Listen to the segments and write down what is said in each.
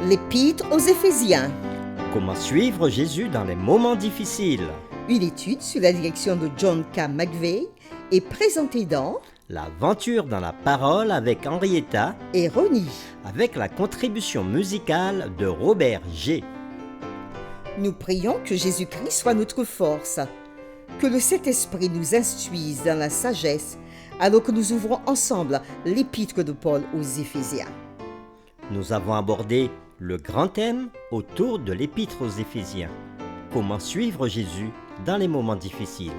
L'Épître aux Éphésiens. Comment suivre Jésus dans les moments difficiles? Une étude sous la direction de John K. McVeigh est présentée dans L'aventure dans la parole avec Henrietta, et Ronnie. avec la contribution musicale de Robert G. Nous prions que Jésus-Christ soit notre force, que le Saint-Esprit nous instruise dans la sagesse, alors que nous ouvrons ensemble l'Épître de Paul aux Éphésiens. Nous avons abordé le grand thème autour de l'Épître aux Éphésiens. Comment suivre Jésus dans les moments difficiles.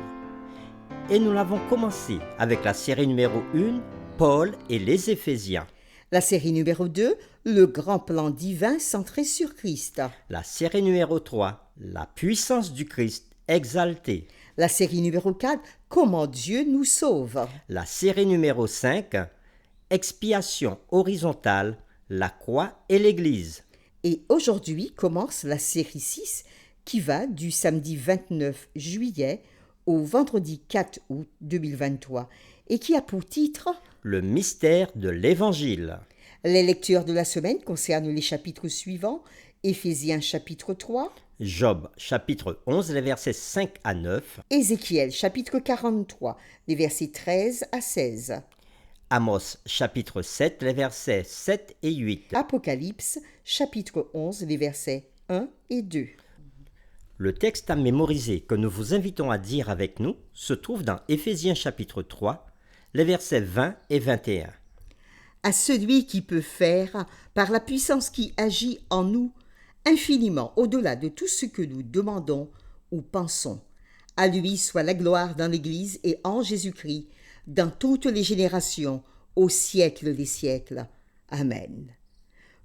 Et nous l'avons commencé avec la série numéro 1, Paul et les Éphésiens. La série numéro 2, le grand plan divin centré sur Christ. La série numéro 3, la puissance du Christ exaltée. La série numéro 4, comment Dieu nous sauve. La série numéro 5, expiation horizontale, la croix et l'Église. Et aujourd'hui commence la série 6 qui va du samedi 29 juillet au vendredi 4 août 2023 et qui a pour titre Le mystère de l'Évangile. Les lectures de la semaine concernent les chapitres suivants: Éphésiens chapitre 3, Job chapitre 11, les versets 5 à 9. Ézéchiel chapitre 43, les versets 13 à 16, Amos chapitre 7, les versets 7 et 8. Apocalypse chapitre 11, les versets 1 et 2. Le texte à mémoriser que nous vous invitons à dire avec nous se trouve dans Éphésiens chapitre 3, les versets 20 et 21. À celui qui peut faire, par la puissance qui agit en nous, infiniment au-delà de tout ce que nous demandons ou pensons. À lui soit la gloire dans l'Église et en Jésus-Christ, dans toutes les générations, au siècle des siècles. Amen.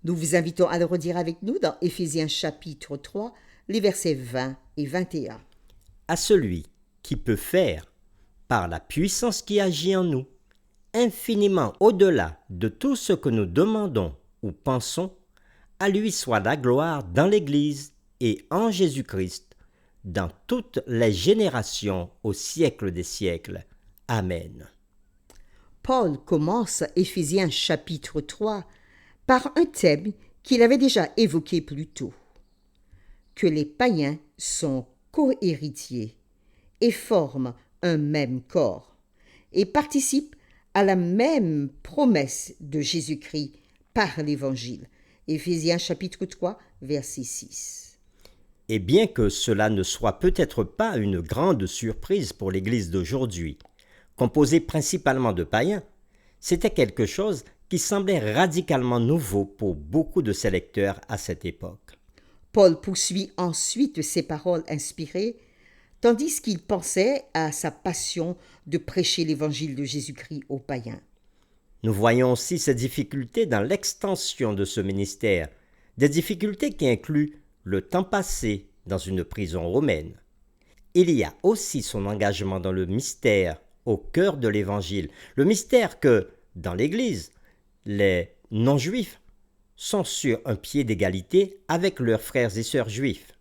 Nous vous invitons à le redire avec nous dans Éphésiens chapitre 3, les versets 20 et 21. À celui qui peut faire, par la puissance qui agit en nous, infiniment au-delà de tout ce que nous demandons ou pensons, à lui soit la gloire dans l'Église et en Jésus-Christ, dans toutes les générations au siècle des siècles. Amen. Paul commence Éphésiens chapitre 3 par un thème qu'il avait déjà évoqué plus tôt, que les païens sont co-héritiers et forment un même corps et participent à la même promesse de Jésus-Christ par l'Évangile. Éphésiens chapitre 3, verset 6. Et bien que cela ne soit peut-être pas une grande surprise pour l'Église d'aujourd'hui, composée principalement de païens, c'était quelque chose qui semblait radicalement nouveau pour beaucoup de ses lecteurs à cette époque. Paul poursuit ensuite ses paroles inspirées, tandis qu'il pensait à sa passion de prêcher l'évangile de Jésus-Christ aux païens. Nous voyons aussi ces difficultés dans l'extension de ce ministère, des difficultés qui incluent le temps passé dans une prison romaine. Il y a aussi son engagement dans le mystère au cœur de l'Évangile, le mystère que, dans l'Église, les non-juifs sont sur un pied d'égalité avec leurs frères et sœurs juifs.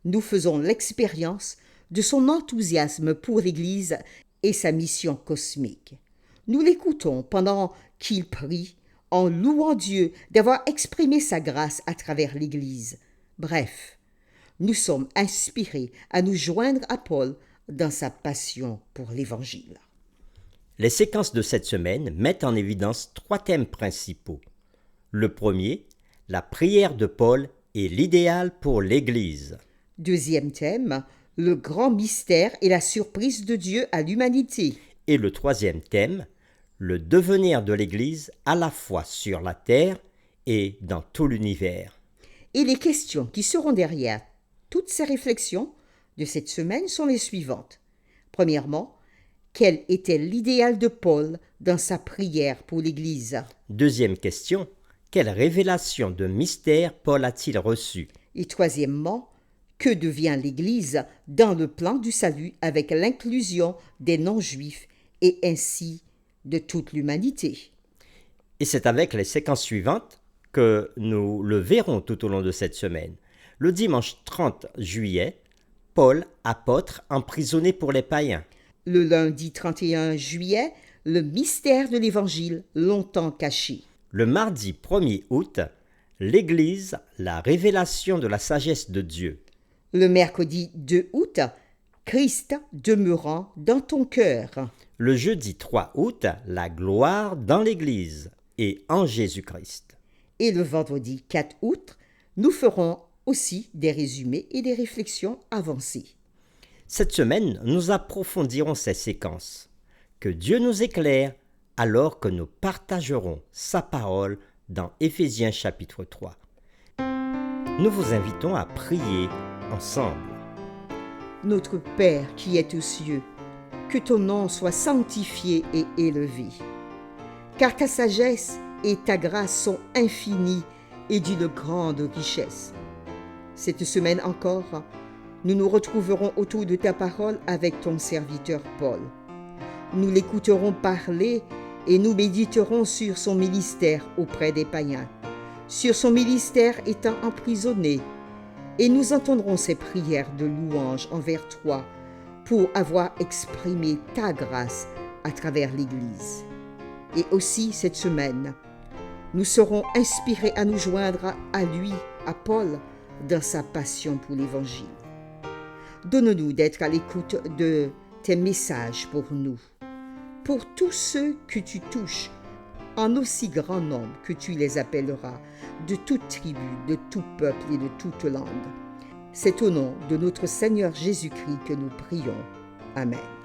Nous faisons l'expérience de son enthousiasme pour l'Église et sa mission cosmique. Nous l'écoutons pendant qu'il prie, en louant Dieu d'avoir exprimé sa grâce à travers l'Église. Bref, nous sommes inspirés à nous joindre à Paul dans sa passion pour l'Évangile. Les séquences de cette semaine mettent en évidence 3 thèmes principaux. Le premier, la prière de Paul est l'idéal pour l'Église. Deuxième thème, le grand mystère et la surprise de Dieu à l'humanité. Et le troisième thème, le devenir de l'Église à la fois sur la terre et dans tout l'univers. Et les questions qui seront derrière toutes ces réflexions de cette semaine sont les suivantes. Premièrement, quel était l'idéal de Paul dans sa prière pour l'Église? Deuxième question, quelle révélation de mystère Paul a-t-il reçu? Et troisièmement, que devient l'Église dans le plan du salut avec l'inclusion des non-juifs et ainsi de toute l'humanité? Et c'est avec les séquences suivantes que nous le verrons tout au long de cette semaine. Le dimanche 30 juillet, Paul, apôtre, emprisonné pour les païens. Le lundi 31 juillet, le mystère de l'Évangile longtemps caché. Le mardi 1er août, l'Église, la révélation de la sagesse de Dieu. Le mercredi 2 août, Christ demeurant dans ton cœur. Le jeudi 3 août, la gloire dans l'Église et en Jésus-Christ. Et le vendredi 4 août, nous ferons aussi des résumés et des réflexions avancées. Cette semaine, nous approfondirons ces séquences. Que Dieu nous éclaire alors que nous partagerons sa parole dans Éphésiens chapitre 3. Nous vous invitons à prier ensemble. Notre Père qui es aux cieux, que ton nom soit sanctifié et élevé. Car ta sagesse et ta grâce sont infinies et d'une grande richesse. Cette semaine encore, nous nous retrouverons autour de ta parole avec ton serviteur Paul. Nous l'écouterons parler et nous méditerons sur son ministère auprès des païens, sur son ministère étant emprisonné, et nous entendrons ses prières de louange envers toi pour avoir exprimé ta grâce à travers l'Église. Et aussi cette semaine, nous serons inspirés à nous joindre à lui, à Paul, dans sa passion pour l'Évangile. Donne-nous d'être à l'écoute de tes messages pour nous, pour tous ceux que tu touches, en aussi grand nombre que tu les appelleras, de toute tribu, de tout peuple et de toute langue. C'est au nom de notre Seigneur Jésus-Christ que nous prions. Amen.